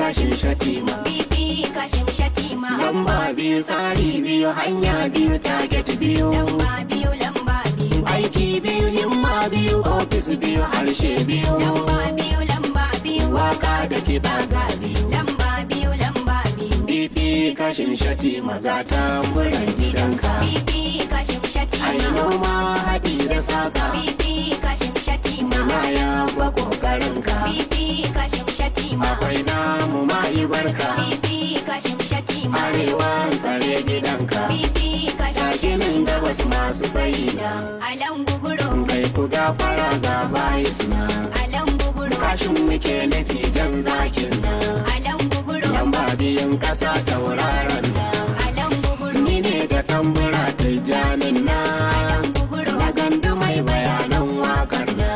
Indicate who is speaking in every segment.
Speaker 1: kashin shatima.
Speaker 2: PP Kashim Shatima.
Speaker 1: Lamba biyu tsari biyu hanya biyu target biyu.
Speaker 2: Lamba biyu lamba biyu.
Speaker 1: Aiki biyu himma biyu ofis biyu harshe biyu.
Speaker 2: Lamba biyu lamba biyu.
Speaker 1: Waka da kiɗa ga biyu.
Speaker 2: Lamba biyu lamba biyu.
Speaker 1: PP kashin shatima ga tamburan gidanka.
Speaker 2: PP Kashim
Speaker 1: Ai
Speaker 2: Shatima.
Speaker 1: noma haɗi da saka.
Speaker 2: PP Kashim Shatima.
Speaker 1: Na yaba ƙoƙarinka.
Speaker 2: PP Kashim Shatima.
Speaker 1: Akwai namu mayi barka.
Speaker 2: PP Kashim Shatima.
Speaker 1: Arewa tsare gidanka.
Speaker 2: PP Kashim
Speaker 1: Shakinin
Speaker 2: Shatima.
Speaker 1: gabas masu tsayi na.
Speaker 2: Alan guburo.
Speaker 1: Kai ku gafara ga bayi suna.
Speaker 2: Alan guburo.
Speaker 1: Kashin muke nufi jan zakin na.
Speaker 2: Alan guburo.
Speaker 1: Lamba biyun ƙasa tauraron na.
Speaker 2: Alan guburo.
Speaker 1: Ni ne da tambura tijjanin na.
Speaker 2: Alan guburo.
Speaker 1: Na gandu mai bayanan wakar na.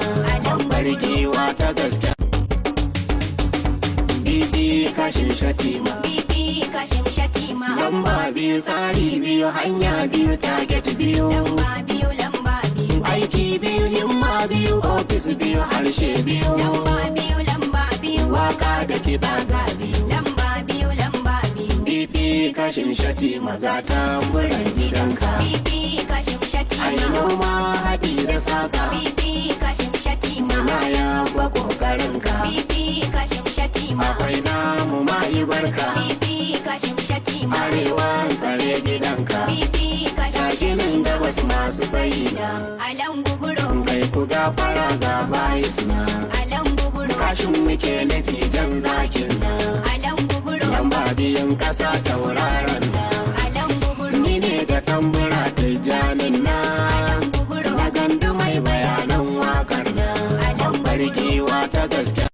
Speaker 1: Babbar giwa ta gaske. Bibi kashin shatima.
Speaker 2: PP Kashim Shatima.
Speaker 1: Lamba biyu tsari biyu hanya biyu target biyu.
Speaker 2: Lamba biyu lamba biyu.
Speaker 1: Aiki biyu himma biyu ofis biyu harshe biyu.
Speaker 2: Lamba biyu lamba biyu.
Speaker 1: Waka da kiɗa ga biyu.
Speaker 2: Lamba biyu lamba biyu.
Speaker 1: BP kashin shatima ga tamburan gidanka.
Speaker 2: PP Kashim
Speaker 1: Ai
Speaker 2: Shatima.
Speaker 1: noma haɗi da saka.
Speaker 2: PP Kashim Shatima.
Speaker 1: Na yaba ƙoƙarinka.
Speaker 2: PP Kashim Shatima.
Speaker 1: Akwai namu mayi barka.
Speaker 2: PP Kashim Shatima.
Speaker 1: Arewa tsare gidanka.
Speaker 2: PP Kashim
Speaker 1: Shakinin
Speaker 2: Shatima.
Speaker 1: gabas masu tsayi na.
Speaker 2: Alan guburo.
Speaker 1: Kai ku gafara ga bayi suna.
Speaker 2: Alan guburo.
Speaker 1: Kashin muke nufi jan zakin na.
Speaker 2: Alan guburo.
Speaker 1: Lamba biyun ƙasa taura.